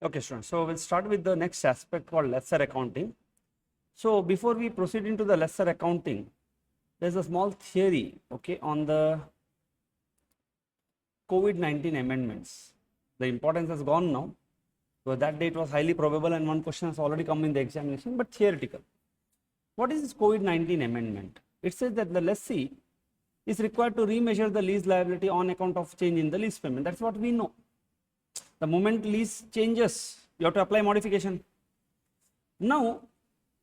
Okay, students. So we'll start with the next aspect called lesser accounting. So before we proceed into the lesser accounting, there's a small theory, okay, on the COVID-19 amendments. The importance has gone now. So that date was highly probable and one question has already come in the examination, but theoretical. What is this COVID-19 amendment? It says that the lessee is required to remeasure the lease liability on account of change in the lease payment. That's what we know. The moment lease changes, you have to apply modification. Now,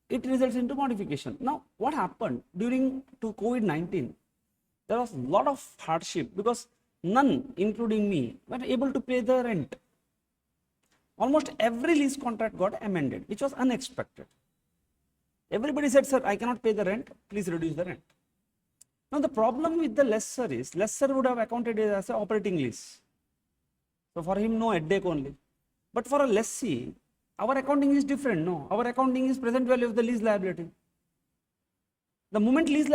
it results into modification. Now, what happened during to COVID-19? There was a lot of hardship because none, including me, were able to pay the rent. Almost every lease contract got amended, which was unexpected. Everybody said, sir, I cannot pay the rent, please reduce the rent. Now, the problem with the lessor is, lessor would have accounted it as an operating lease. So, for him, no headache only. But for a lessee, our accounting is different. No, our accounting is present value of the lease liability. The moment lease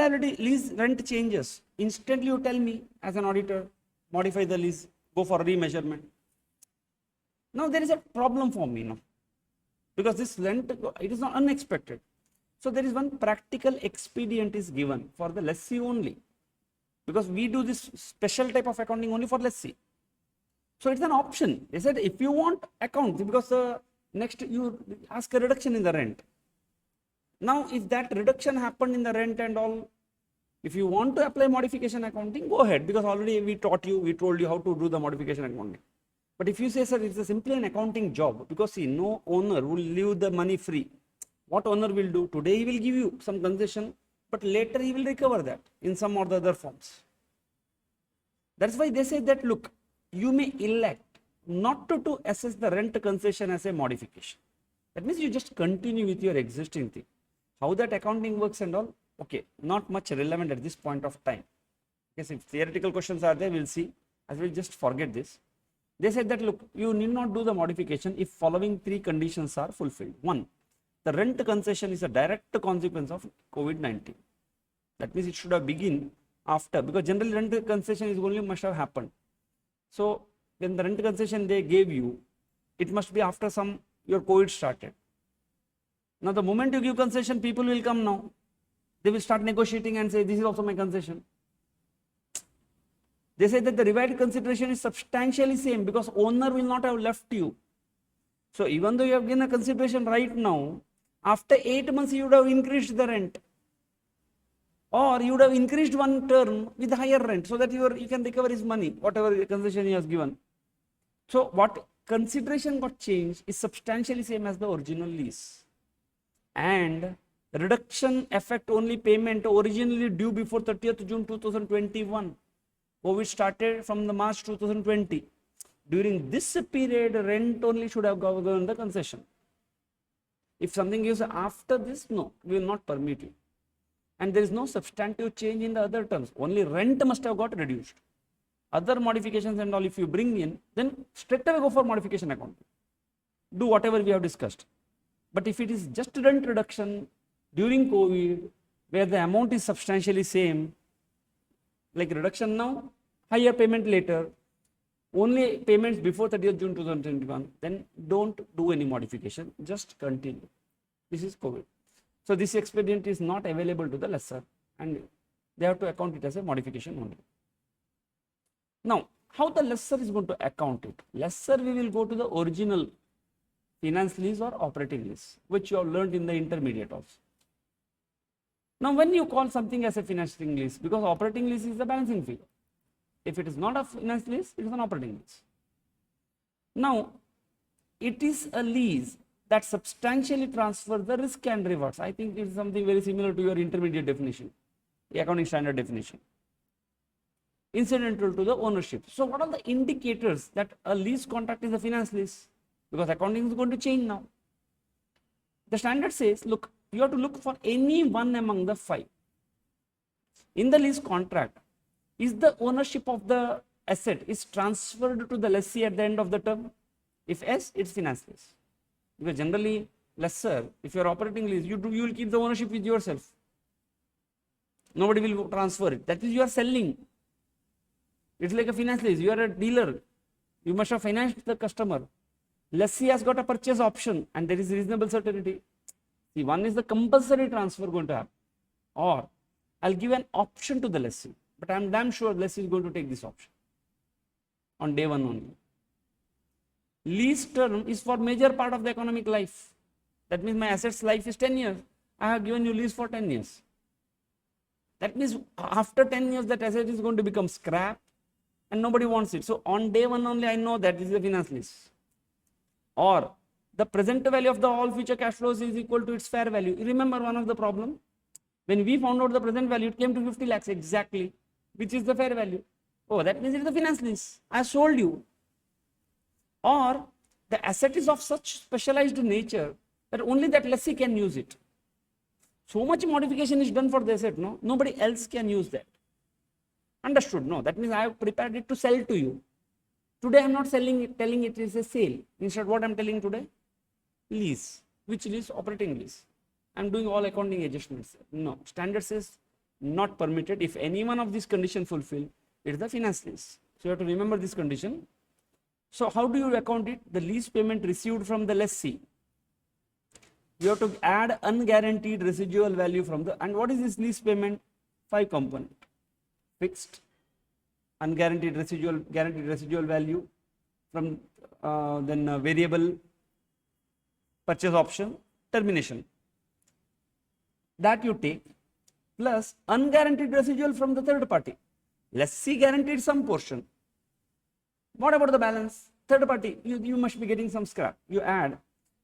rent changes, instantly you tell me as an auditor, modify the lease, go for remeasurement. Now there is a problem for me now, because this rent, it is not unexpected. So there is one practical expedient is given for the lessee only, because we do this special type of accounting only for lessee. So it's an option. They said if you want account, because next you ask a reduction in the rent. Now if that reduction happened in the rent and all, if you want to apply modification accounting, go ahead, because already we taught you, we told you how to do the modification accounting. But if you say, sir, it's simply an accounting job, because see, no owner will leave the money free. What owner will do? Today he will give you some concession, but later he will recover that in some or the other forms. That's why they say that, look, you may elect not to assess the rent concession as a modification. That means you just continue with your existing thing. How that accounting works and all, okay, not much relevant at this point of time. Yes, if theoretical questions are there, we'll see. I will just forget this. They said that, look, you need not do the modification if following three conditions are fulfilled. One, the rent concession is a direct consequence of COVID-19. That means it should have begun after, because generally rent concession is only must have happened. So when the rent concession they gave you, it must be after your COVID started. Now the moment you give concession, people will come now. They will start negotiating and say, this is also my concession. They say that the revised consideration is substantially same, because owner will not have left you. So even though you have given a consideration right now, after 8 months you would have increased the rent, or you would have increased one term with higher rent, so that you can recover his money, whatever concession he has given. So what consideration got changed is substantially same as the original lease, and reduction effect only payment originally due before 30th June 2021. COVID started from the March 2020. During this period, rent only should have given the concession. If something is after this, no, we will not permit you. And there is no substantive change in the other terms. Only rent must have got reduced. Other modifications and all, if you bring in, then straight away go for modification accounting. Do whatever we have discussed. But if it is just rent reduction during COVID, where the amount is substantially same, like reduction now, higher payment later, only payments before 30th June 2021, then don't do any modification, just continue. This is COVID. So this expedient is not available to the lessor, and they have to account it as a modification only. Now, how the lessor is going to account it? Lessor, we will go to the original finance lease or operating lease, which you have learned in the intermediate also. Now, when you call something as a financing lease, because operating lease is the balancing figure. If it is not a finance lease, it is an operating lease. Now, it is a lease that substantially transfers the risk and rewards. I think it is something very similar to your intermediate definition, the accounting standard definition. Incidental to the ownership. So, what are the indicators that a lease contract is a finance lease? Because accounting is going to change now. The standard says, look, you have to look for any one among the 5. In the lease contract, is the ownership of the asset is transferred to the lessee at the end of the term? If yes, it's finance lease. Because generally, lessor, if you are operating lease, you will keep the ownership with yourself. Nobody will transfer it. That is, you are selling. It's like a finance lease. You are a dealer. You must have financed the customer. Lessee has got a purchase option and there is reasonable certainty. See, one is the compulsory transfer going to happen, or I'll give an option to the lessee, but I'm damn sure lessee is going to take this option on day one only. Lease term is for major part of the economic life. That means my asset's life is 10 years. I have given you lease for 10 years. That means after 10 years that asset is going to become scrap and nobody wants it. So on day one only I know that this is a finance lease. Or the present value of the all future cash flows is equal to its fair value. You remember one of the problem? When we found out the present value, it came to 50 lakhs exactly, which is the fair value. Oh, that means it is a finance lease. I sold you. Or the asset is of such specialized nature that only that lessee can use it. So much modification is done for the asset, no? Nobody else can use that. Understood? No. That means I have prepared it to sell to you. Today I am not selling it, telling it is a sale. Instead, what I am telling today? Lease. Which lease? Operating lease. I am doing all accounting adjustments. No. Standard says not permitted. If any one of these conditions fulfill, it is the finance lease. So you have to remember this condition. So how do you account it? The lease payment received from the lessee. You have to add unguaranteed residual value from the, and what is this lease payment? 5 component. Fixed, unguaranteed residual, guaranteed residual value, from then variable, purchase option, termination. That you take, plus unguaranteed residual from the third party. Lessee guaranteed some portion. What about the balance? Third party, you must be getting some scrap. You add.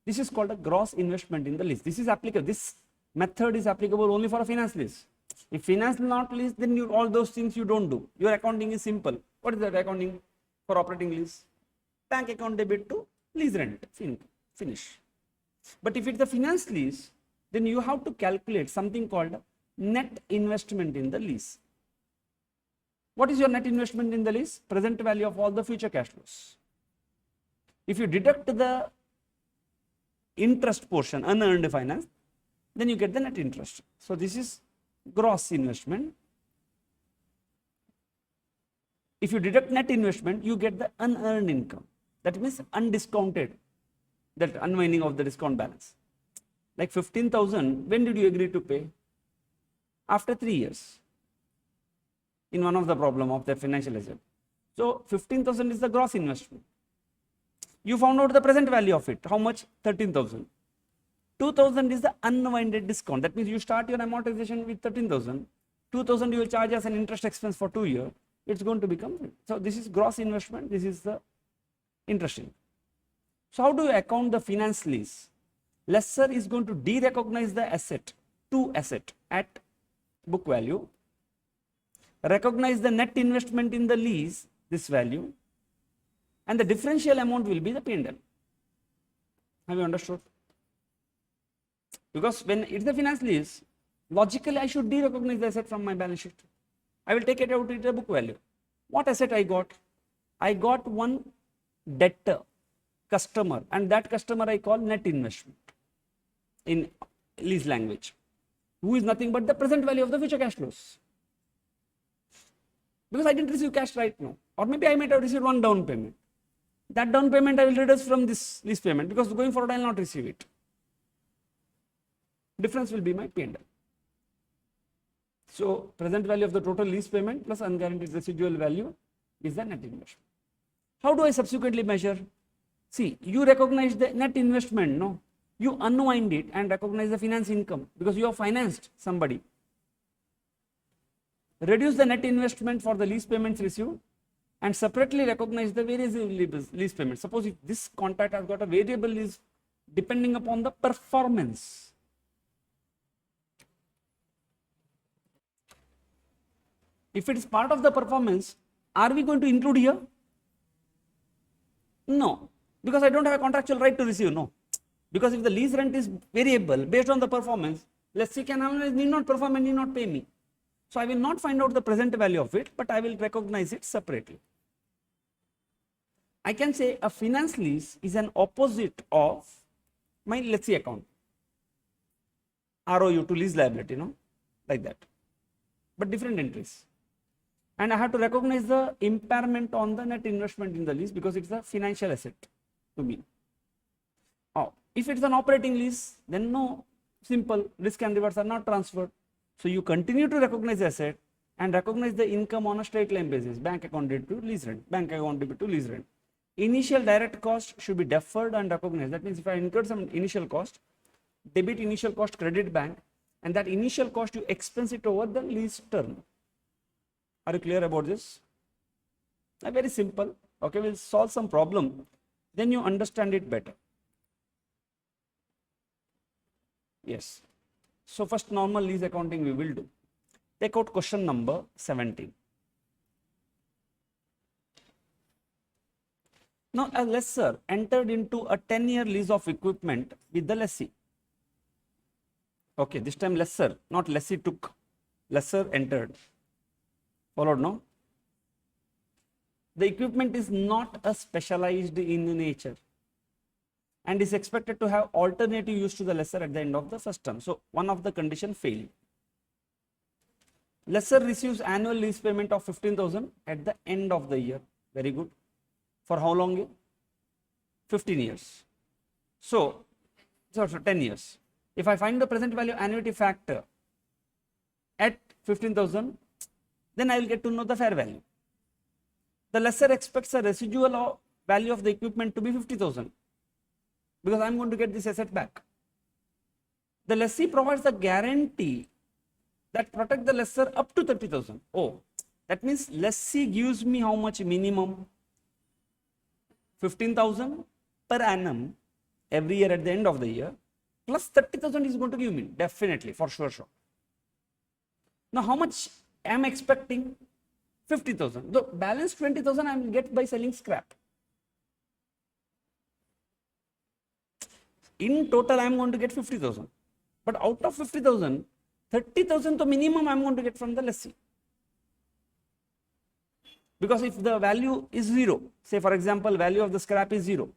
This is called a gross investment in the lease. This is applicable. This method is applicable only for a finance lease. If finance not lease, then all those things you don't do. Your accounting is simple. What is that accounting for operating lease? Bank account debit to lease rent. Finish. But if it's a finance lease, then you have to calculate something called net investment in the lease. What is your net investment in the lease? Present value of all the future cash flows. If you deduct the interest portion, unearned finance, then you get the net interest. So this is gross investment. If you deduct net investment, you get the unearned income. That means undiscounted, that unwinding of the discount balance. Like 15,000, when did you agree to pay? After 3 years. In one of the problem of the financial asset. So 15,000 is the gross investment. You found out the present value of it. How much? 13,000. 2,000 is the unwinded discount. That means you start your amortization with 13,000. 2,000 you will charge as an interest expense for 2 years. It's going to become, so this is gross investment. This is the interest income. So how do you account the finance lease? Lessor is going to de-recognize the asset to asset at book value. Recognize the net investment in the lease, this value, and the differential amount will be the P&L. Have you understood? Because when it's the finance lease, logically I should de-recognize the asset from my balance sheet. I will take it out at the book value. What asset I got? I got one debtor, customer, and that customer I call net investment in lease language, who is nothing but the present value of the future cash flows. Because I didn't receive cash right now, or maybe I might have received one down payment. That down payment I will reduce from this lease payment, because going forward I will not receive it. Difference will be my P&L. So present value of the total lease payment plus unguaranteed residual value is the net investment. How do I subsequently measure? See, you recognize the net investment, no? You unwind it and recognize the finance income because you have financed somebody. Reduce the net investment for the lease payments received and separately recognize the variable lease payment. Suppose if this contract has got a variable lease depending upon the performance. If it is part of the performance, are we going to include here? No, because I don't have a contractual right to receive, no. Because if the lease rent is variable based on the performance, lessee can always need not perform and need not pay me. So I will not find out the present value of it, but I will recognize it separately. I can say a finance lease is an opposite of my lessee account. ROU to lease liability, no, like that, but different entries. And I have to recognize the impairment on the net investment in the lease because it's a financial asset to me. If it's an operating lease, then no, simple, risk and rewards are not transferred. So you continue to recognize the asset and recognize the income on a straight line basis. Bank account debit to lease rent, bank account debit to lease rent. Initial direct cost should be deferred and recognized. That means if I incurred some initial cost, debit initial cost, credit bank, and that initial cost you expense it over the lease term. Are you clear about this? Very simple. Okay, we'll solve some problem, then you understand it better. Yes. So first normal lease accounting we will do. Take out question number 17. Now a lessor entered into a 10-year lease of equipment with the lessee. Okay, this time lessor, not lessee took. Lessor entered. Followed, no? The equipment is not a specialized in nature and is expected to have alternative use to the lessor at the end of the first term. So one of the condition failed. Lessor receives annual lease payment of 15,000 at the end of the year. Very good. For how long? 15 years. So for 10 years. If I find the present value annuity factor at 15,000, then I will get to know the fair value. The lessor expects a residual value of the equipment to be 50,000 because I am going to get this asset back. The lessee provides a guarantee that protects the lessor up to 30,000. Oh, that means lessee gives me how much minimum? 15,000 per annum every year at the end of the year, plus 30,000 is going to give me, definitely, for sure. Now, how much am I expecting? 50,000. The balance 20,000 I will get by selling scrap. In total, I am going to get 50,000. But out of 50,000, 30,000 the minimum I am going to get from the lessee. Because if the value is 0, say for example, value of the scrap is 0,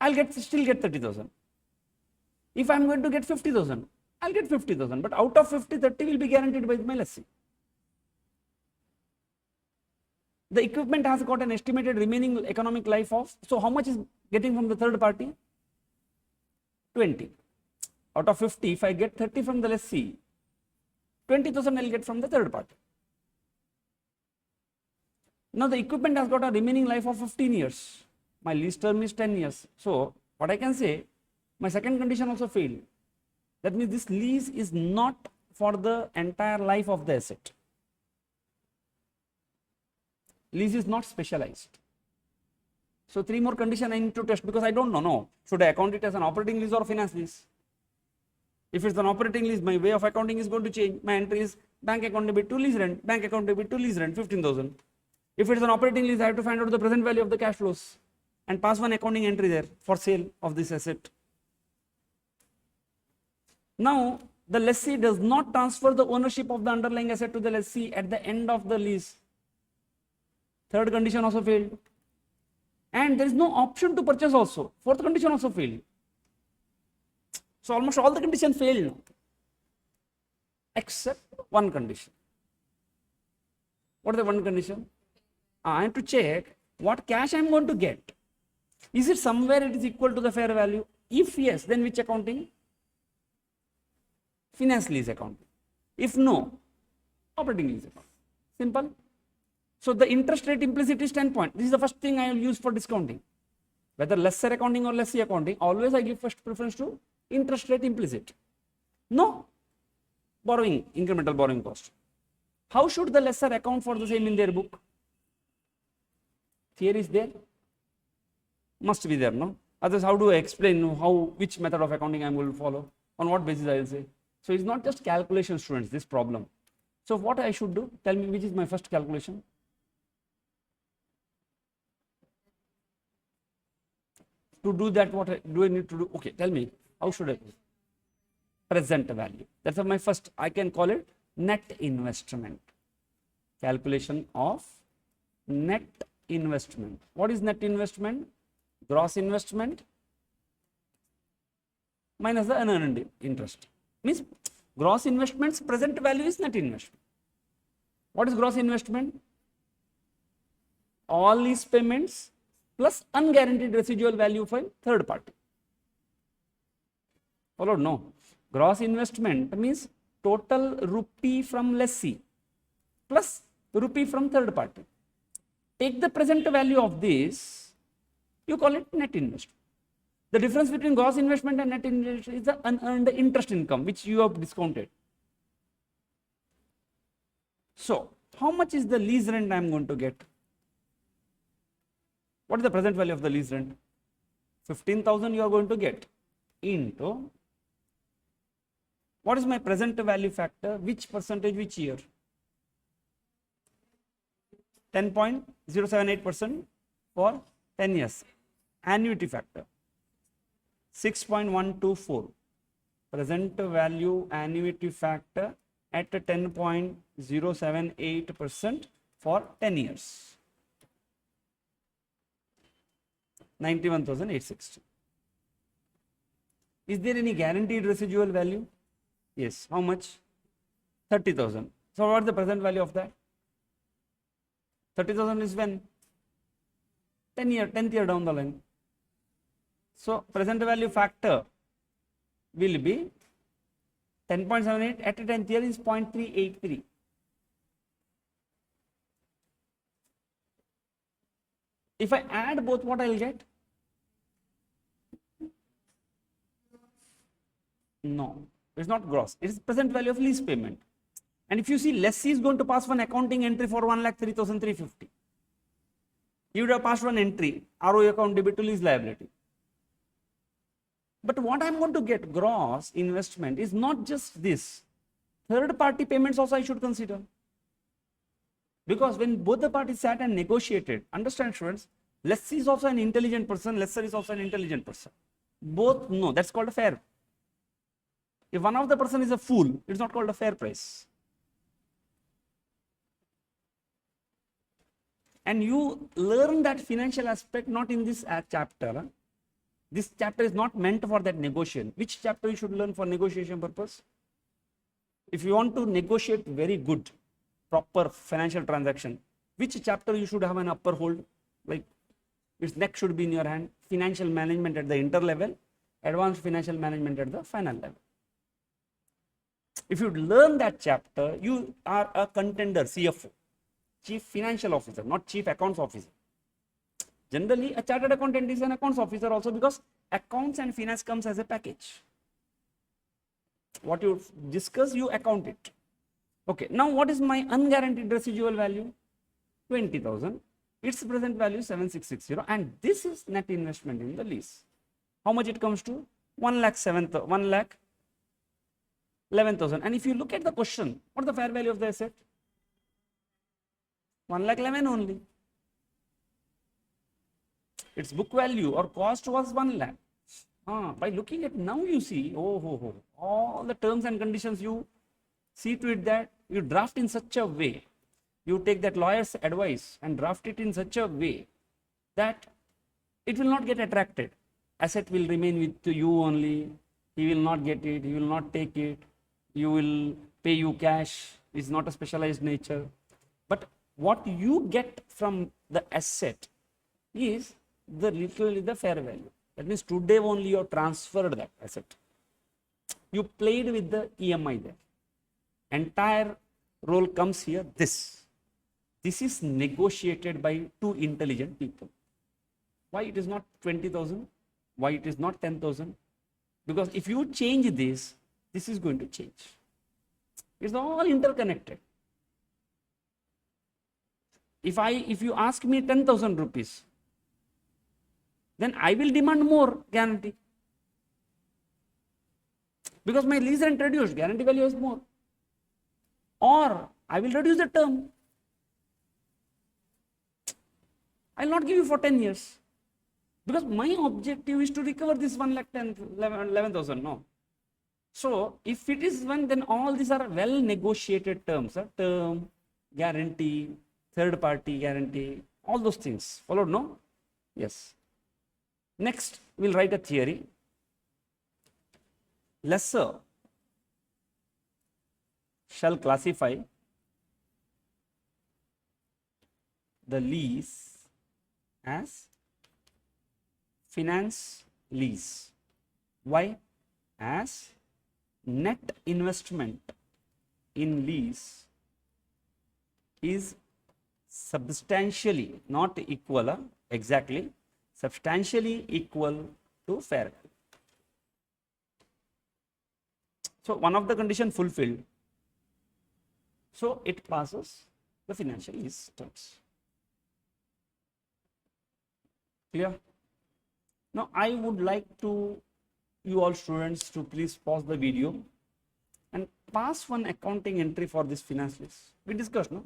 I'll still get 30,000. If I am going to get 50,000, I'll get 50,000. But out of 50, 30 will be guaranteed by my lessee. The equipment has got an estimated remaining economic life of, so how much is getting from the third party? 20. Out of 50, if I get 30 from the lessee, 20,000 I'll get from the third party. Now the equipment has got a remaining life of 15 years. My lease term is 10 years. So what I can say, my second condition also failed. That means this lease is not for the entire life of the asset. Lease is not specialized. So 3 more conditions I need to test because I don't know. No, should I account it as an operating lease or finance lease? If it's an operating lease, my way of accounting is going to change. My entry is bank account debit to lease rent, bank account debit to lease rent, 15,000. If it's an operating lease, I have to find out the present value of the cash flows and pass one accounting entry there for sale of this asset. Now, the lessee does not transfer the ownership of the underlying asset to the lessee at the end of the lease. Third condition also failed. And there is no option to purchase also. Fourth condition also failed. So almost all the conditions failed now, except one condition. What is the one condition? I have to check what cash I am going to get. Is it somewhere it is equal to the fair value? If yes, then which accounting? Finance lease accounting. If no, operating lease accounting. Simple. So the interest rate implicit is 10 points. This is the first thing I will use for discounting. Whether lessor accounting or lessee accounting, always I give first preference to interest rate implicit. No borrowing, incremental borrowing cost. How should the lessor account for the same in their book? Theory is there? Must be there, no? Otherwise, how do I explain which method of accounting I am going to follow? On what basis I will say? So it's not just calculation, students, this problem. So what I should do? Tell me which is my first calculation. To do that, what do I need to do? Okay, tell me, how should I do? Present value. That's my first, I can call it net investment. Calculation of net investment. What is net investment? Gross investment minus the unearned interest. Means gross investment's present value is net investment. What is gross investment? All lease payments plus unguaranteed residual value for third party. Followed? No. Gross investment means total rupee from lessee plus rupee from third party. Take the present value of this, you call it net investment. The difference between gross investment and net investment is the unearned interest income, which you have discounted. So, how much is the lease rent I am going to get? What is the present value of the lease rent? 15,000 you are going to get into, what is my present value factor? Which percentage, which year? 10.078% for 10 years. Annuity factor 6.124. Present value annuity factor at 10.078% for 10 years. 91,860. Is there any guaranteed residual value? Yes. How much? 30,000. So what is the present value of that? 30,000 is when? 10th year down the line. So present value factor will be 10.78 at a 10th year is 0.383. If I add both, what I will get? No, it's not gross. It is present value of lease payment. And if you see, lessee is going to pass one accounting entry for 1,03,350. He would have passed one entry, ROE account debit to lease liability. But what I am going to get gross investment is not just this. Third party payments also I should consider. Because when both the parties sat and negotiated, understand students, lessee is also an intelligent person, lessor is also an intelligent person. Both know, that's called a fair. If one of the person is a fool, it's not called a fair price. And you learn that financial aspect not in this chapter. This chapter is not meant for that negotiation. Which chapter you should learn for negotiation purpose? If you want to negotiate very good, proper financial transaction, which chapter you should have an upper hold? Like its neck should be in your hand. Financial management at the inter level, advanced financial management at the final level. If you learn that chapter, you are a contender, CFO, Chief Financial Officer, not Chief Accounts Officer. Generally, a chartered accountant is an accounts officer also because accounts and finance comes as a package. What you discuss, you account it. Okay, now what is my unguaranteed residual value? 20,000. Its present value 7,660, and this is net investment in the lease. How much it comes to? 1,11,000. And if you look at the question, what is the fair value of the asset? 1,11,000 only. Its book value or cost was 1 lakh. By looking at now, you see, all the terms and conditions, you see to it that you draft in such a way, you take that lawyer's advice and draft it in such a way that it will not get attracted. Asset will remain with you only. He will not get it. He will not take it. You will pay you cash. It's not a specialized nature. But what you get from the asset is literally the fair value. That means today only you have transferred that asset. You played with the EMI there. Entire role comes here. This is negotiated by two intelligent people. Why it is not 20,000? Why it is not 10,000? Because if you change this is going to change. It's all interconnected. If you ask me 10,000 rupees, then I will demand more guarantee. Because my lease rent reduced, guarantee value is more. Or I will reduce the term. I will not give you for 10 years. Because my objective is to recover this 1,11,000. No. So if it is one, then all these are well negotiated terms. Term, guarantee, third party guarantee, all those things. Followed? No? Yes. Next, we'll write a theory. Lessor shall classify the lease as finance lease. Why? As net investment in lease is substantially, not equal, exactly, substantially equal to fair value. So one of the condition fulfilled, so it passes the financial lease terms. Clear? Now I would like to you all students to please pause the video and pass one accounting entry for this finance lease. We discussed, no?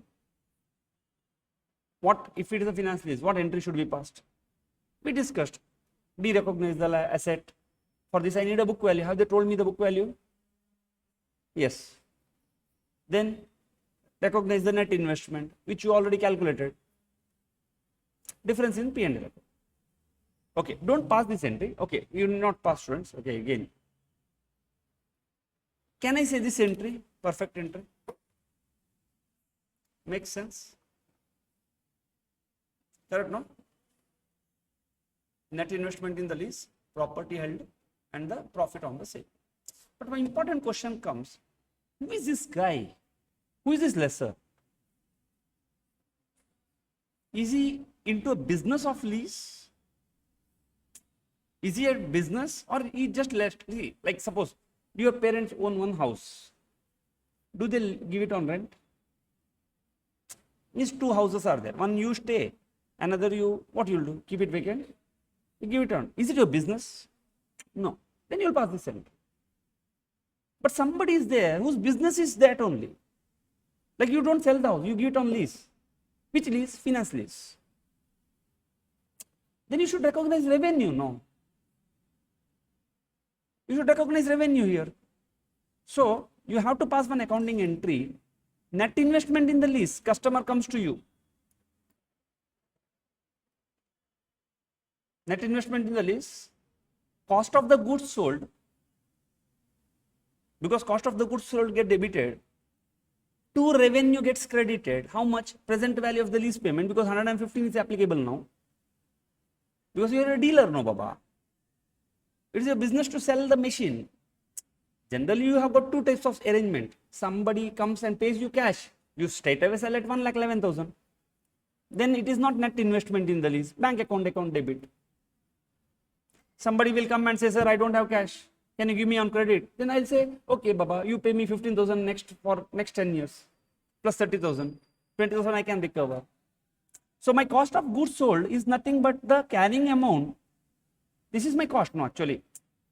What if it is a finance lease? What entry should be passed? We discussed. De-recognize the asset. For this I need a book value. Have they told me the book value? Yes. Then recognize the net investment, which you already calculated. Difference in P&L account. Okay, don't pass this entry. Okay, you will not pass, students. Okay, again. Can I say this entry? Perfect entry. Makes sense? Correct, no? Net investment in the lease, property held, and the profit on the sale. But my important question comes, who is this guy? Who is this lessor? Is he into a business of lease? Is he a business, or he just left? Like suppose your parents own one house. Do they give it on rent? These two houses are there. One you stay, another you, what you'll do? Keep it vacant? You give it on. Is it your business? No. Then you'll pass this entry. But somebody is there whose business is that only. Like you don't sell the house, you give it on lease. Which lease? Finance lease. Then you should recognize revenue, no? You should recognize revenue here. So you have to pass one accounting entry. Net investment in the lease, customer comes to you. Net investment in the lease, cost of the goods sold, because cost of the goods sold get debited, to revenue gets credited. How much? Present value of the lease payment, because 115 is applicable now. Because you are a dealer, no baba. It is a business to sell the machine. Generally, you have got two types of arrangement. Somebody comes and pays you cash. You straight away sell at 1,11,000. Then it is not net investment in the lease. Bank account debit. Somebody will come and say, sir, I don't have cash. Can you give me on credit? Then I'll say, okay, baba, you pay me 15,000 for next 10 years. Plus 30,000. 20,000 I can recover. So my cost of goods sold is nothing but the carrying amount. This is my cost, no, actually.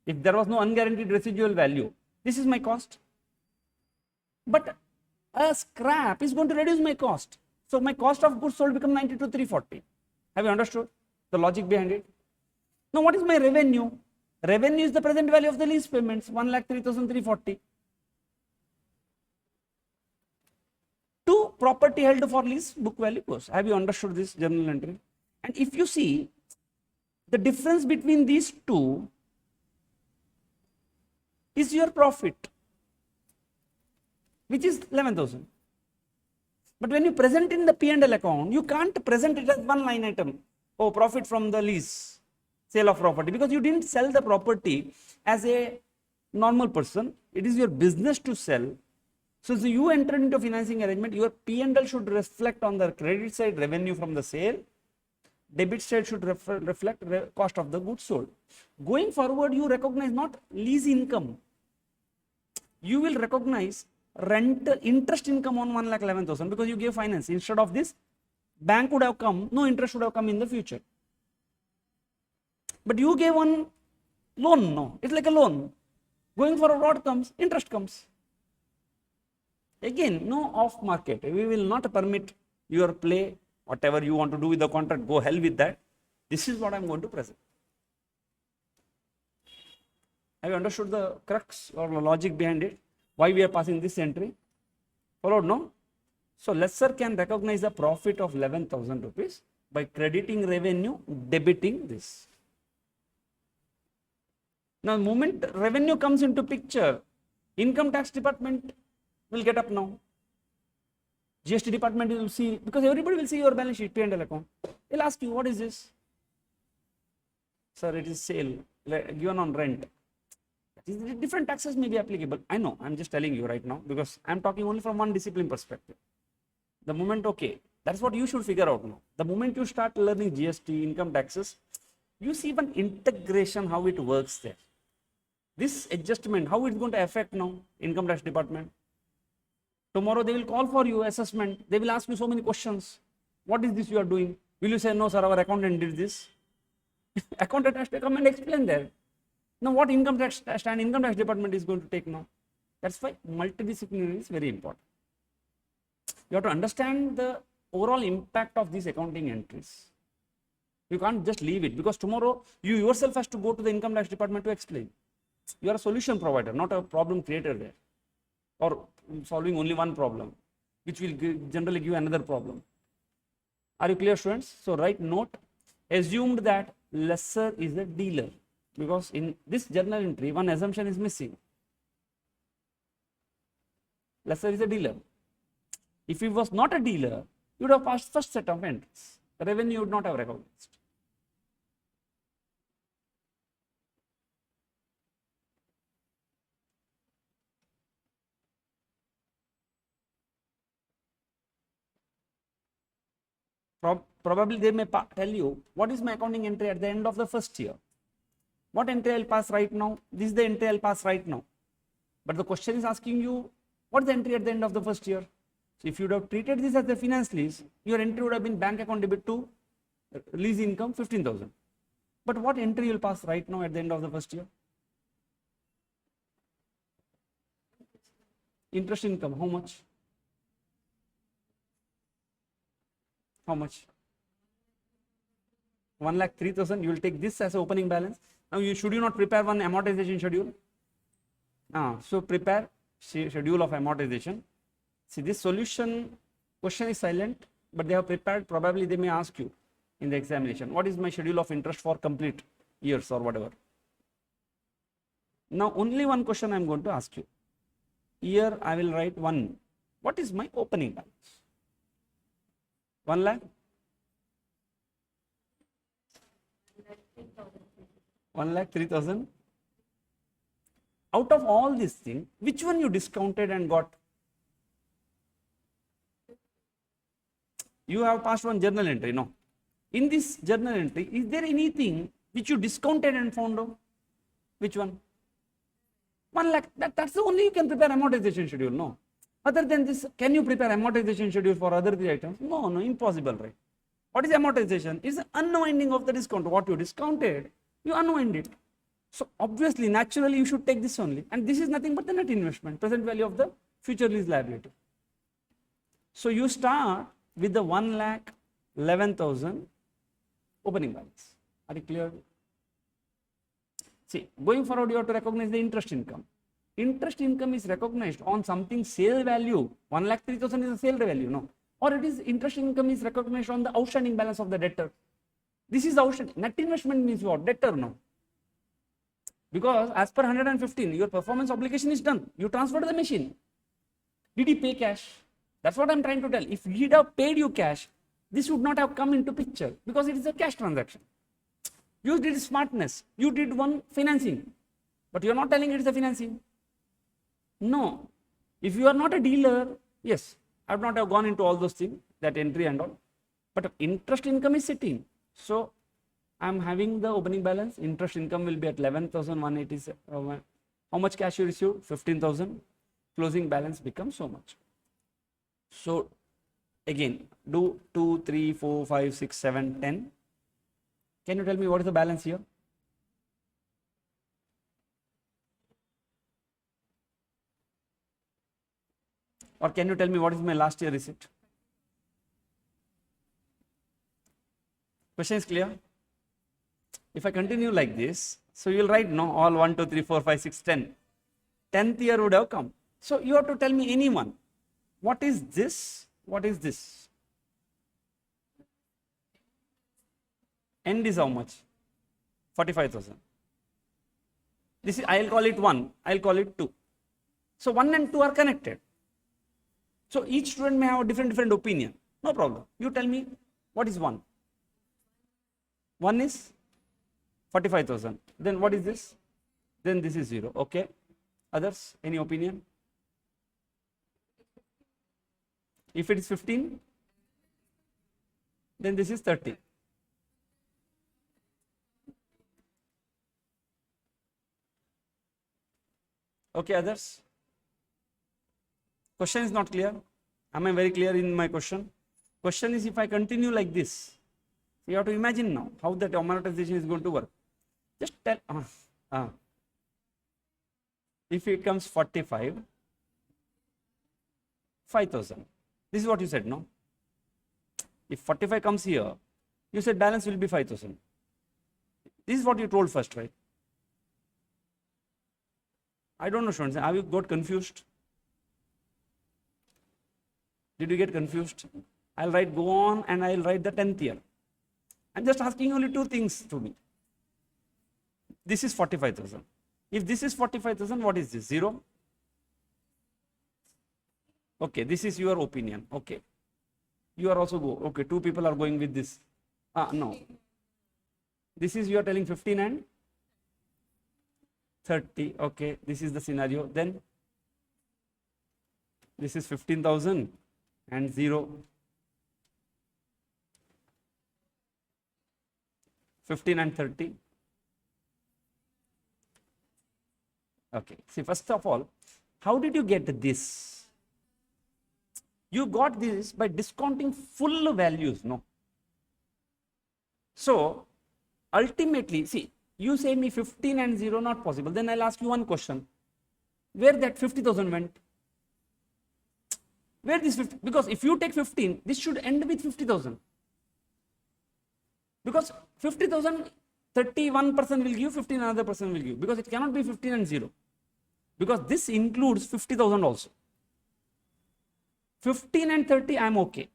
If there was no unguaranteed residual value, this is my cost. But a scrap is going to reduce my cost. So my cost of goods sold become 92,340. Have you understood the logic behind it? Now what is my revenue? Revenue is the present value of the lease payments, 1,03,340. To property held for lease, book value goes. Have you understood this journal entry? And if you see, the difference between these two is your profit, which is 11,000. But when you present in the P&L account, you can't present it as one line item. Oh, profit from the lease, sale of property, because you didn't sell the property as a normal person. It is your business to sell. So you entered into financing arrangement, your P&L should reflect on the credit side revenue from the sale. Debit side should reflect cost of the goods sold. Going forward, you recognize not lease income. You will recognize rental interest income on 1,11,000 because you gave finance. Instead of this, bank would have come, no interest would have come in the future. But you gave one loan, no, it's like a loan. Going forward, what comes? Interest comes. Again, no off market. We will not permit your play. Whatever you want to do with the contract, go hell with that. This is what I am going to present. Have you understood the crux or the logic behind it? Why we are passing this entry? Followed, no? So lessor can recognize a profit of 11,000 rupees by crediting revenue, debiting this. Now, the moment revenue comes into picture, income tax department will get up now. GST department will see, because everybody will see your balance sheet, P&L account. They'll ask you, what is this? sir, it is sale, given on rent. Different taxes may be applicable. I know, I'm just telling you right now because I'm talking only from one discipline perspective. The moment, okay, that's what you should figure out now. The moment you start learning GST, income taxes, you see one integration, how it works there. This adjustment, how it's going to affect now income tax department. Tomorrow they will call for you assessment. They will ask you so many questions. What is this you are doing? Will you say, no, sir, our accountant did this? Accountant has to come and explain there. Now, what income tax department is going to take now? That's why multidisciplinary is very important. You have to understand the overall impact of these accounting entries. You can't just leave it because tomorrow you yourself has to go to the income tax department to explain. You are a solution provider, not a problem creator there, or solving only one problem, which will generally give another problem. Are you clear, students? So write note, assumed that lessor is a dealer, because in this journal entry, one assumption is missing. Lessor is a dealer. If he was not a dealer, you would have passed first set of entries. Revenue would not have recognized. Probably they may tell you, what is my accounting entry at the end of the first year? What entry I'll pass right now? This is the entry I'll pass right now. But the question is asking you, what is the entry at the end of the first year? So if you would have treated this as a finance lease, your entry would have been bank account debit to lease income 15,000. But what entry you'll pass right now at the end of the first year? Interest income, how much? How much? 1,03,000. You will take this as opening balance. Now, should you not prepare one amortization schedule? So prepare schedule of amortization. See, this solution question is silent, but they have prepared. Probably they may ask you in the examination, what is my schedule of interest for complete years or whatever. Now, only one question I am going to ask you. Here I will write 1. What is my opening balance? 1 lakh? 1,03,000. Out of all these things, which one you discounted and got? You have passed one journal entry, no? In this journal entry, is there anything which you discounted and found out? Which one? 1 lakh. That's the only you can prepare amortization schedule, no? Other than this, can you prepare amortization schedule for other 3 items? No, impossible, right? What is amortization? It's the unwinding of the discount. What you discounted, you unwind it. So obviously, naturally, you should take this only. And this is nothing but the net investment, present value of the future lease liability. So you start with the 1,11,000 opening balance. Are you clear? See, going forward, you have to recognize the interest income. Interest income is recognized on something sale value. 1,03,000 is a sale value, no? Or it is interest income is recognized on the outstanding balance of the debtor. This is outstanding. Net investment means what? Debtor, no? Because as per 115, your performance obligation is done. You transferred the machine. Did he pay cash? That's what I'm trying to tell. If he'd have paid you cash, this would not have come into picture because it is a cash transaction. You did smartness. You did one financing, but you're not telling it is a financing. No. If you are not a dealer, yes, I would not have gone into all those things, that entry and all. But interest income is sitting. So I'm having the opening balance. Interest income will be at 11,187. How much cash you received? 15,000. Closing balance becomes so much. So again, do 2, 3, 4, 5, 6, 7, 10. Can you tell me what is the balance here? Or can you tell me what is my last year receipt? Question is clear? If I continue like this, so you will write no, all 1, 2, 3, 4, 5, 6, 10. 10th year would have come. So you have to tell me anyone. What is this? What is this? End is how much? 45,000. This is, I'll call it 1, I'll call it 2. So 1 and 2 are connected. So each student may have a different opinion. No problem. You tell me what is 1. 1 is 45,000. Then what is this? Then this is 0. Okay. Others, any opinion? If it is 15, then this is 30. Okay, others? Question is not clear. Am I very clear in my question? Question is, if I continue like this, you have to imagine now how that amortization is going to work. Just tell, if it comes 45, 5,000. This is what you said, no? If 45 comes here, you said balance will be 5,000. This is what you told first, right? I don't know, students. Have you got confused? Did you get confused? I'll write go on and I'll write the 10th year. I'm just asking only two things to me. This is 45,000. If this is 45,000, what is this? 0? Okay, this is your opinion. Okay. You are also go. Okay, two people are going with this. No. This is you are telling 15 and 30. Okay, this is the scenario. Then this is 15,000 and 0. 15 and 30. Okay, see, first of all, how did you get this? You got this by discounting full values, no? So, ultimately, see, you say me 15 and 0 not possible. Then I'll ask you one question. Where that 50,000 went? Where this 50? Because if you take 15, this should end with 50,000. Because 50,000, 31 person will give, 15 another person will give. Because it cannot be 15 and 0. Because this includes 50,000 also. 15 and 30 I am okay.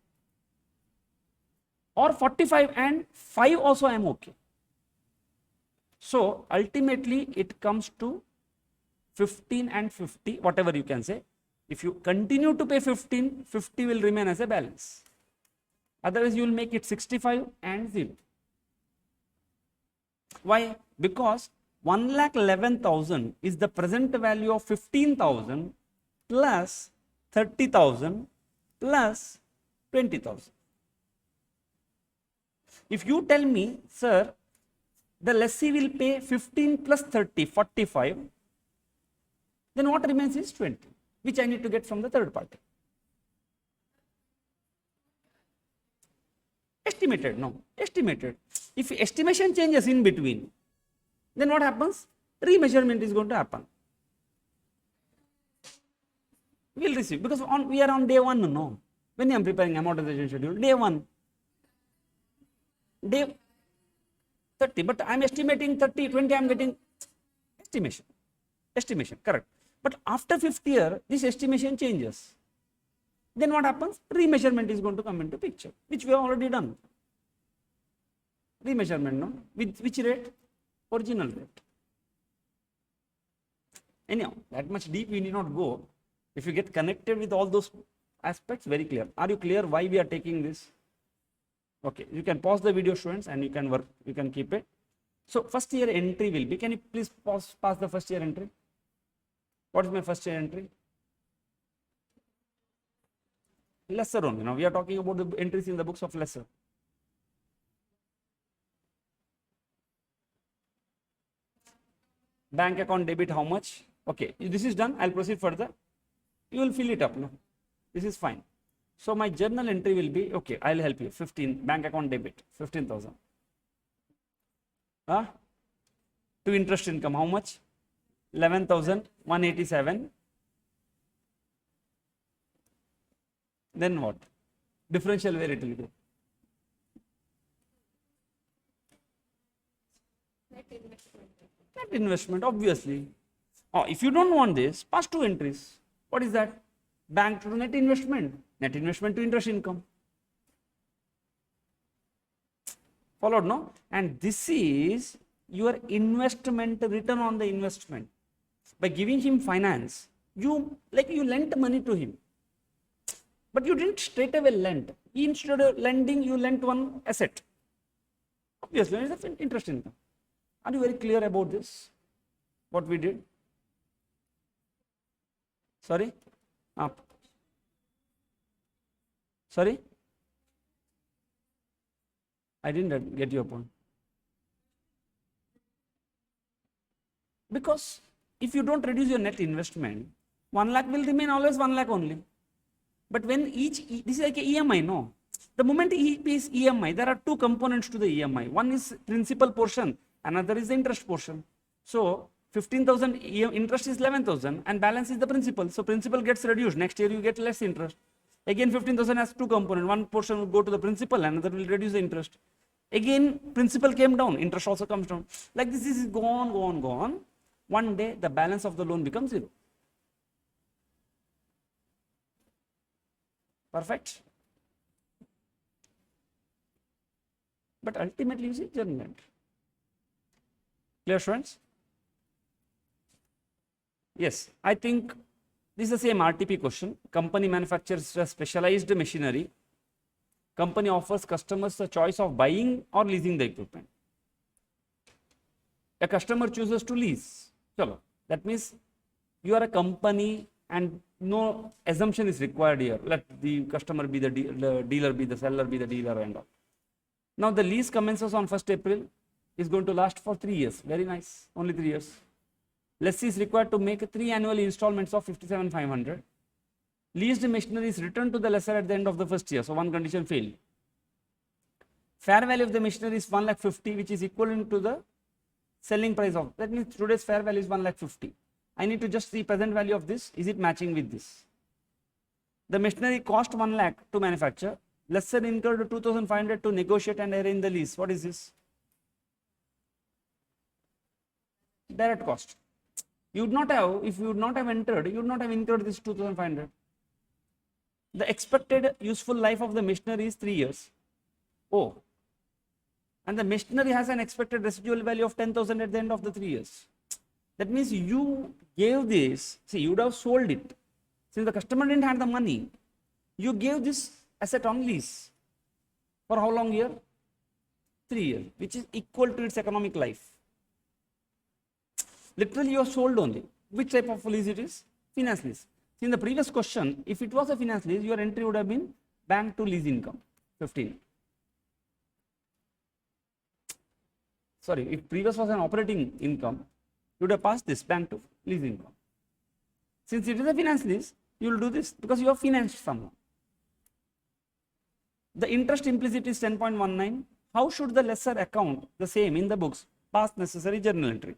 Or 45 and 5 also I am okay. So ultimately it comes to 15 and 50, whatever you can say. If you continue to pay 15, 50 will remain as a balance. Otherwise you will make it 65 and 0. Why? Because 1,11,000 is the present value of 15,000 plus 30,000 plus 20,000. If you tell me, sir, the lessee will pay 15 plus 30, 45, then what remains is 20, which I need to get from the third party. Estimated, no, estimated. If estimation changes in between, then what happens? Remeasurement is going to happen. We will receive, because we are on day 1, no. When I am preparing amortization schedule, day 1. Day 30, but I am estimating 30, 20, I am getting estimation, correct. But after 5th year, this estimation changes. Then what happens? Remeasurement is going to come into picture, which we have already done. Remeasurement, no? With which rate? Original rate. Anyhow, that much deep we need not go. If you get connected with all those aspects, very clear. Are you clear why we are taking this? Okay, you can pause the video, students, and you can work, you can keep it. So first year entry will be, can you please pass the first year entry? What is my first year entry? Lesser only. Now we are talking about the entries in the books of lesser. Bank account debit, how much? Okay, this is done. I'll proceed further. You will fill it up. No, this is fine. So my journal entry will be, okay, I'll help you. 15, bank account debit, 15,000. To interest income, how much? 11,187. Then what? Differential where it will be? Net investment, obviously. If you don't want this, pass 2 entries. What is that? Bank to net investment to interest income. Followed, no? And this is your investment, return on the investment. By giving him finance, you lent money to him. But you didn't straight away lend. Instead of lending, you lent one asset. Obviously, it's interest income. Are you very clear about this? What we did? Sorry? Sorry? I didn't get your point. Because if you don't reduce your net investment, 1 lakh will remain always 1 lakh only. But when this is like a EMI, no? The moment he pays EMI, there are two components to the EMI. One is principal portion, another is the interest portion. So 15,000 interest is 11,000 and balance is the principal. So principal gets reduced. Next year you get less interest. Again 15,000 has two components. One portion will go to the principal, another will reduce the interest. Again principal came down, interest also comes down. Like this is gone. One day the balance of the loan becomes zero. Perfect. But ultimately you see journal. Clear, students? Yes, I think this is the same RTP question. Company manufactures a specialized machinery. Company offers customers the choice of buying or leasing the equipment. A customer chooses to lease. Chalo. That means you are a company and no assumption is required here. Let the customer be the dealer, be the seller, be the dealer and all. Now the lease commences on 1st April, is going to last for 3 years. Very nice, only 3 years. Lessee is required to make 3 annual installments of 57,500. Leased machinery is returned to the lessor at the end of the first year. So one condition failed. Fair value of the machinery is 1,50,000, which is equivalent to the selling price of. That means today's fair value is 1,50,000. I need to just see present value of this. Is it matching with this? The machinery cost 1 lakh to manufacture. Lessor incurred 2,500 to negotiate and arrange the lease. What is this? Direct cost. You would not have, if you would not have entered, you would not have incurred this 2,500. The expected useful life of the machinery is 3 years. Oh. And the machinery has an expected residual value of 10,000 at the end of the 3 years. That means you gave this, see, you would have sold it. Since the customer didn't have the money, you gave this asset on lease. For how long year? 3 years, which is equal to its economic life. Literally you are sold only. Which type of lease it is? Finance lease. See, in the previous question, if it was a finance lease, your entry would have been bank to lease income, 15. Sorry, if previous was an operating income, you would have passed this bank to lease income. Since it is a finance lease, you will do this because you have financed someone. The interest implicit is 10.19. How should the lessor account the same in the books? Past necessary journal entry.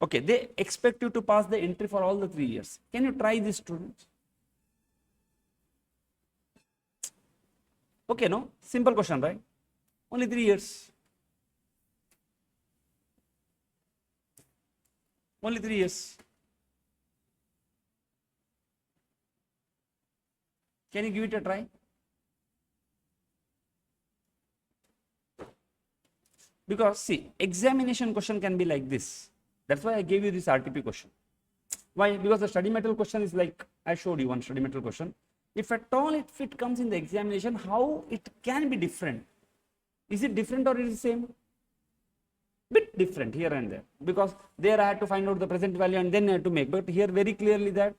Okay, they expect you to pass the entry for all the 3 years. Can you try this, students? Okay, no? Simple question, right? Only 3 years. Only 3 years. Can you give it a try? Because see, examination question can be like this. That's why I gave you this RTP question. Why? Because the study material question is like, I showed you one study material question. If at all if it comes in the examination, how it can be different? Is it different or is it same? Bit different here and there. Because there I had to find out the present value and then I had to make. But here very clearly that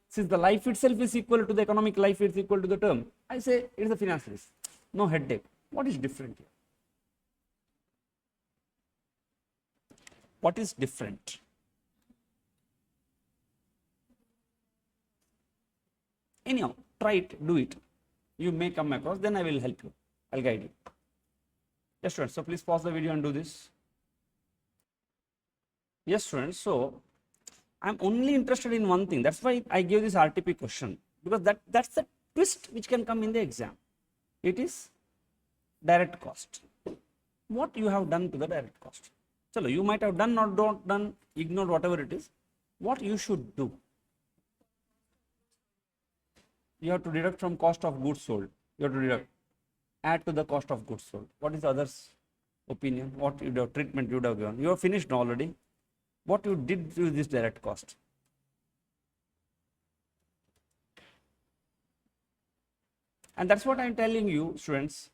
since the life itself is equal to the economic life, it's equal to the term. I say it is a finance lease. No headache. What is different here? What is different? Anyhow, try it, do it. You may come across, then I will help you. I'll guide you. Yes, students. So please pause the video and do this. Yes, students. So I'm only interested in one thing. That's why I gave this RTP question. Because that's the twist which can come in the exam. It is direct cost. What you have done to the direct cost? So you might have done or don't done, ignored whatever it is. What you should do? You have to deduct from cost of goods sold. You have to deduct, add to the cost of goods sold. What is the other's opinion? What you have, treatment you would have given? You have finished already. What you did to this direct cost? And that's what I'm telling you, students.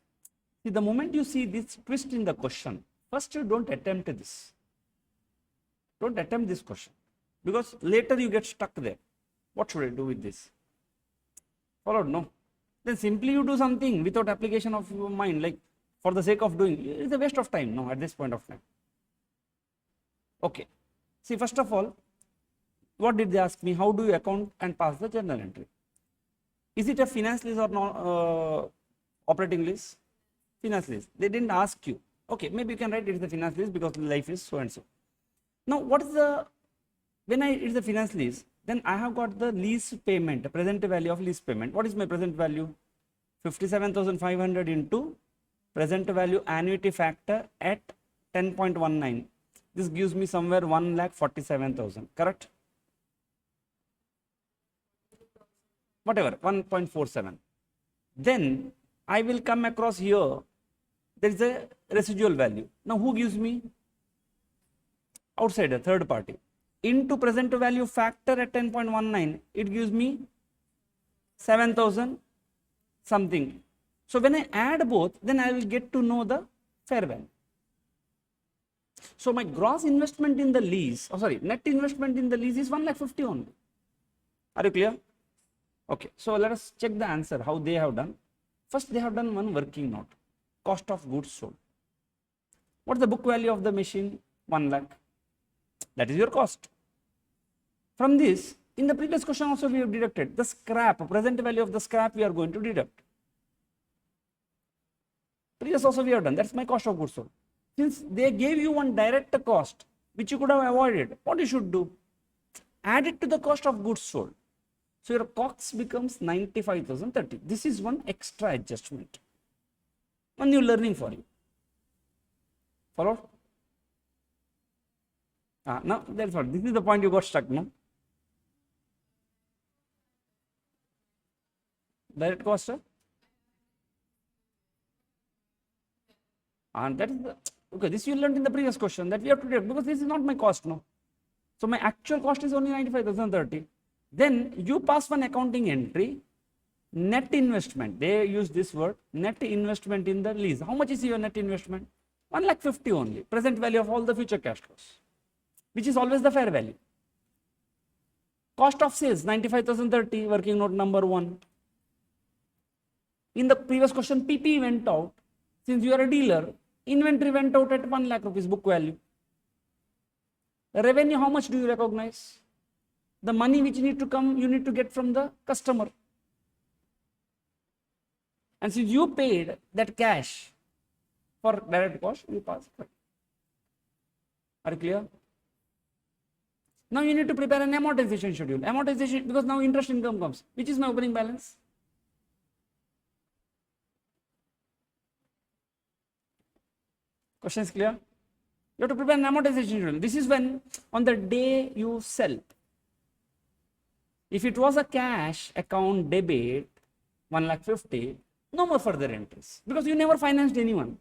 See, the moment you see this twist in the question, first you don't attempt this. Don't attempt this question, because later you get stuck there. What should I do with this? Followed? No. Then simply you do something without application of your mind, like for the sake of doing. It's a waste of time, no, at this point of time. Okay. See, first of all, what did they ask me? How do you account and pass the journal entry? Is it a finance lease or not operating lease? Finance lease. They didn't ask you. Okay, maybe you can write it is a finance lease because life is so and so. Now, what is the, when it's a finance lease, then I have got the lease payment, the present value of lease payment. What is my present value? 57,500 into present value annuity factor at 10.19. This gives me somewhere 1,47,000, correct? Whatever, 1.47. Then I will come across here, there is a residual value. Now who gives me? Outsider, third party. Into present value factor at 10.19, it gives me 7,000 something. So when I add both, then I will get to know the fair value. So my gross investment in the lease, net investment in the lease is 1,50,000 only. Are you clear? Okay, so let us check the answer, how they have done. First, they have done one working note, cost of goods sold. What's the book value of the machine? 1 lakh. That is your cost. From this, in the previous question also we have deducted the scrap, present value of the scrap we are going to deduct. Previous also we have done, that's my cost of goods sold. Since they gave you one direct cost, which you could have avoided, what you should do? Add it to the cost of goods sold. So your cost becomes 95,030. This is one extra adjustment. One new learning for you. Follow? Now that's what. This is the point you got stuck, no? Direct cost, sir? And that is the, okay, this you learned in the previous question that we have to do, because this is not my cost, no. So my actual cost is only 95,030. Then you pass one accounting entry, net investment. They use this word, net investment in the lease. How much is your net investment? 1,50,000 only. Present value of all the future cash flows, which is always the fair value. Cost of sales 95,030, working note number 1. In the previous question, PP went out. Since you are a dealer, inventory went out at 1 lakh rupees book value. Revenue, how much do you recognize? The money which need to come, you need to get from the customer. And since you paid that cash for direct cost, you pass. Are you clear? Now you need to prepare an amortization schedule. Amortization, because now interest income comes. Which is my opening balance? Question is clear? You have to prepare an amortization schedule. This is when, on the day you sell. If it was a cash account debit, 1,50,000, no more further entries, because you never financed anyone.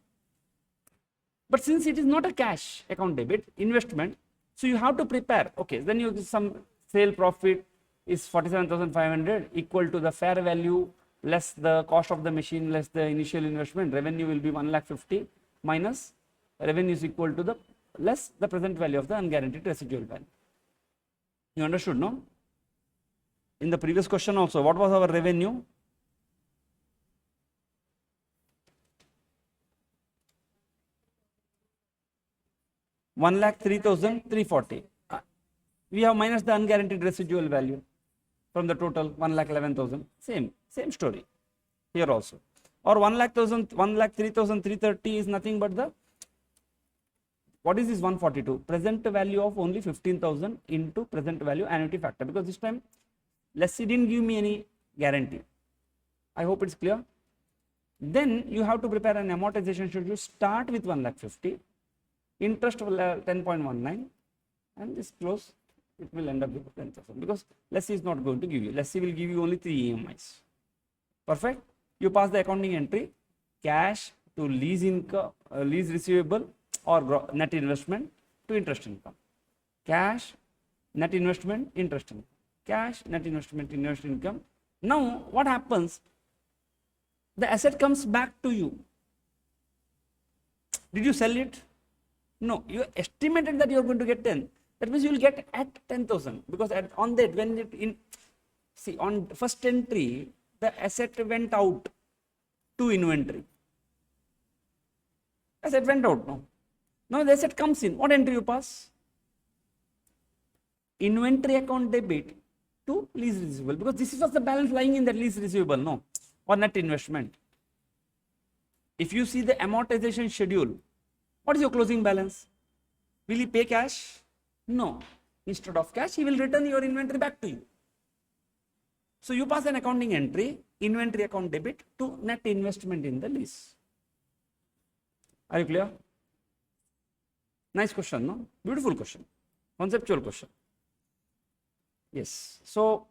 But since it is not a cash account debit, investment, so you have to prepare. Okay, then you some sale profit is 47,500 equal to the fair value less the cost of the machine less the initial investment. Revenue will be 1,50,000 minus revenue is equal to the less the present value of the unguaranteed residual value. You understood, no? In the previous question also, what was our revenue? $1,03,340. We have minus the unguaranteed residual value from the total 1,11,000. Same story here also. Or 1,03,330 is nothing but the, what is this 142? Present value of only 15,000 into present value annuity factor, because this time lessee didn't give me any guarantee. I hope it's clear. Then you have to prepare an amortization schedule. Start with 1,50,000, interest of 10.19, and this close, it will end up with 10,000, because lessee is not going to give you. Lessee will give you only 3 EMIs. Perfect. You pass the accounting entry, cash to lease income, lease receivable or net investment to interest income. Cash, net investment, interest income. Cash, net investment, interest income. Now what happens? The asset comes back to you. Did you sell it? No, you estimated that you are going to get 10. That means you will get at 10,000, because on that, when it see, on first entry, the asset went out to inventory. Asset went out, no. Now the asset comes in. What entry you pass? Inventory account debit to lease receivable, because this was the balance lying in that lease receivable, no, or net investment. If you see the amortization schedule, what is your closing balance? Will he pay cash? No. Instead of cash, he will return your inventory back to you. So you pass an accounting entry, inventory account debit to net investment in the lease. Are you clear? Nice question, no? Beautiful question. Conceptual question. Yes. So,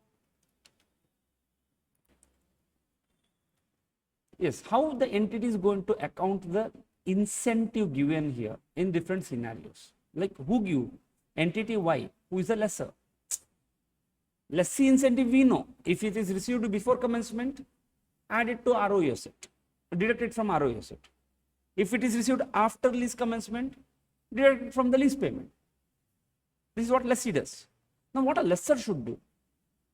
yes, how the entity is going to account the incentive given here in different scenarios. Like who give? Entity Y, who is the lessor. Lessee incentive we know. If it is received before commencement, add it to ROE asset. Deduct it from ROE asset. If it is received after lease commencement, deduct it from the lease payment. This is what lessee does. Now what a lessor should do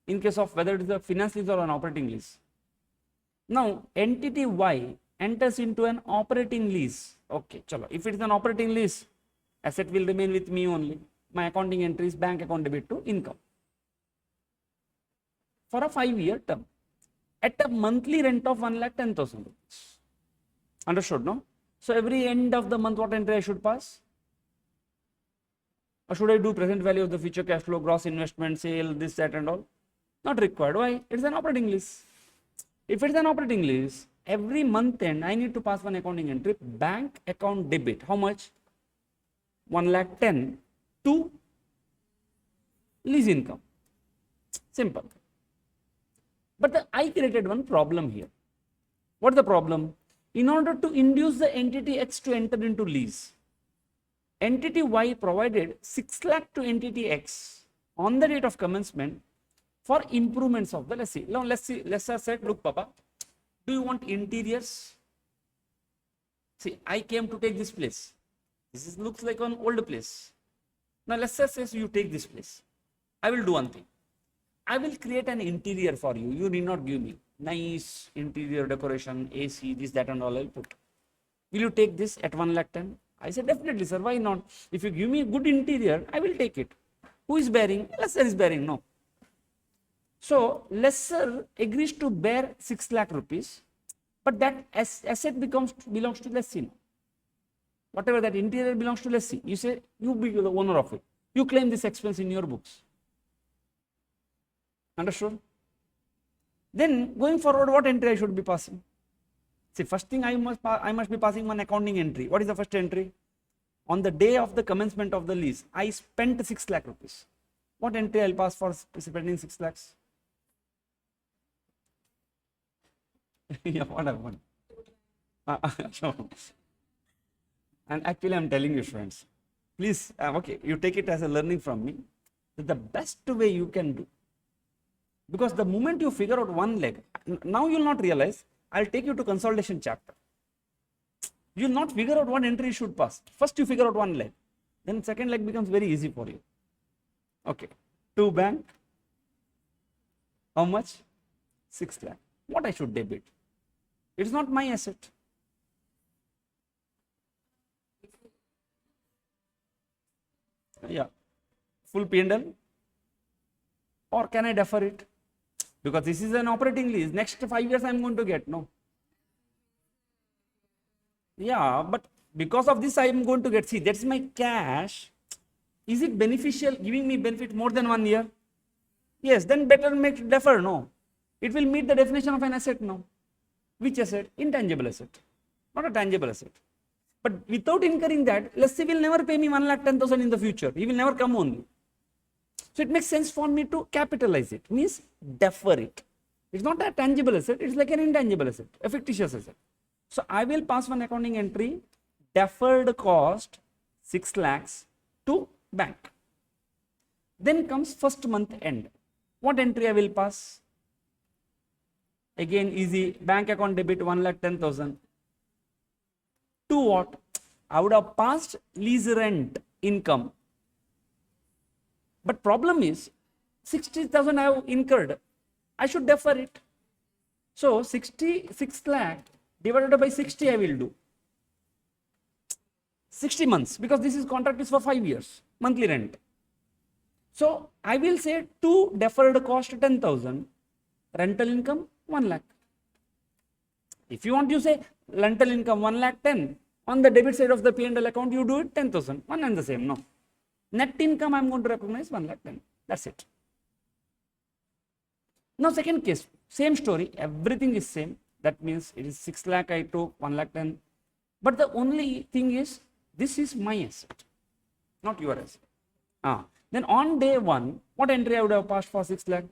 in case of whether it is a finance lease or an operating lease. Now entity Y enters into an operating lease. Okay, chalo. If it is an operating lease, asset will remain with me only. My accounting entry is bank account debit to income for a 5-year term at a monthly rent of 1,10,000 rupees. Understood, no? So every end of the month, what entry I should pass? Or should I do present value of the future cash flow, gross investment, sale, this, that, and all? Not required. Why? It's an operating lease. If it's an operating lease, every month end, I need to pass one accounting entry, bank account debit. How much? 1,10,000 to lease income. Simple. But I created one problem here. What is the problem? In order to induce the entity X to enter into lease, entity Y provided 6 lakh to entity X on the date of commencement for improvements of the lessee. Now lessor said, look Papa, do you want interiors? See, I came to take this place. This looks like an old place. Now lessor says, you take this place. I will do one thing. I will create an interior for you. You need not give me nice interior decoration, AC, this, that, and all I'll put. Will you take this at 1,10,000? I said, definitely, sir. Why not? If you give me a good interior, I will take it. Who is bearing? Lessor is bearing. No. So lessor agrees to bear 6 lakh rupees, but that asset belongs to lessee. Whatever that interior belongs to lessee. You say, you be the owner of it. You claim this expense in your books. Understood? Then going forward, what entry I should be passing? See, first thing I must be passing one accounting entry. What is the first entry? On the day of the commencement of the lease, I spent 6 lakh rupees. What entry I'll pass for spending 6 lakhs? Yeah, what happened? And actually, I'm telling you, friends, please, okay, you take it as a learning from me. The best way you can do, because the moment you figure out one leg, now you'll not realize, I'll take you to consolidation chapter. You'll not figure out what entry you should pass. First you figure out one leg, then second leg becomes very easy for you. Okay, to bank, how much? 6 lakh. What I should debit? It's not my asset. Yeah, full P&L, or can I defer it? Because this is an operating lease. Next 5 years I am going to get, no. Yeah, but because of this I am going to get, see, that's my cash. Is it beneficial, giving me benefit more than 1 year? Yes, then better make defer, no. It will meet the definition of an asset now. Which asset? Intangible asset, not a tangible asset. But without incurring that, lessee will never pay me 1,10,000 in the future. He will never come only. So it makes sense for me to capitalize it, means defer it. It's not a tangible asset, it's like an intangible asset, a fictitious asset. So I will pass one accounting entry, deferred cost 6 lakhs to bank. Then comes first month end. What entry I will pass? Again, easy. Bank account debit 1,10,000. To what? I would have passed lease rent income. But problem is 60,000 I have incurred. I should defer it. So 66 lakh divided by 60 I will do. 60 months, because this is contract is for 5 years, monthly rent. So I will say to deferred cost 10,000, rental income 1 lakh. If you want, you say rental income 1 lakh 10. On the debit side of the P&L account, you do it 10,000. One and the same. No. Net income I am going to recognize 1 lakh 10. That's it. Now second case, same story. Everything is same. That means it is 6 lakh I took 1 lakh 10. But the only thing is, this is my asset, not your asset. Then on day 1, what entry I would have passed for 6 lakh?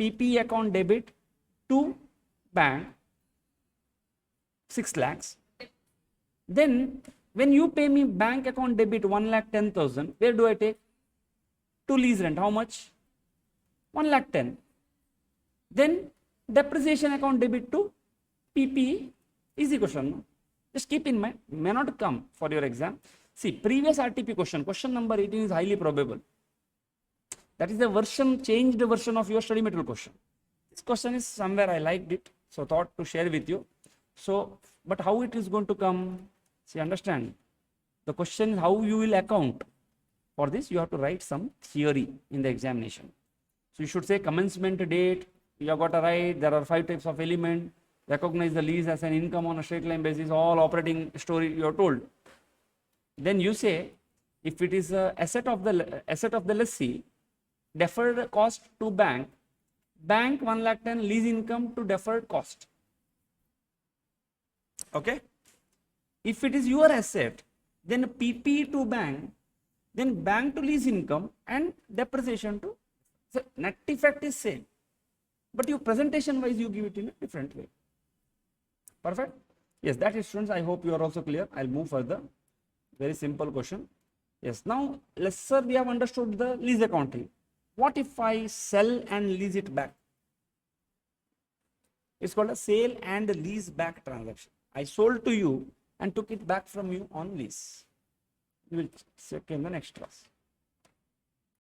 PP account debit to bank 6 lakhs. Then when you pay me bank account debit 1,10,000, where do I take? To lease rent. How much? 1,10,000. Then depreciation account debit to PP. Easy question. No? Just keep in mind, may not come for your exam. See, previous RTP question number 18 is highly probable. That is the version, changed version of your study material question. This question is somewhere I liked it, so thought to share with you. So, but how it is going to come? See, understand. The question is how you will account. For this, you have to write some theory in the examination. So, you should say commencement date. You have got to write. There are 5 types of element. Recognize the lease as an income on a straight line basis, all operating story you are told. Then you say, if it is a asset of the lessee, deferred cost to bank 1,10,000, lease income to deferred cost. Okay. If it is your asset, then PP to bank, then bank to lease income and depreciation to. So net effect is same, but you presentation wise you give it in a different way. Perfect. Yes, that is, students. I hope you are also clear. I'll move further. Very simple question. Yes. Now, sir, we have understood the lease accounting. What if I sell and lease it back? It's called a sale and lease back transaction. I sold to you and took it back from you on lease. You will check in the next class.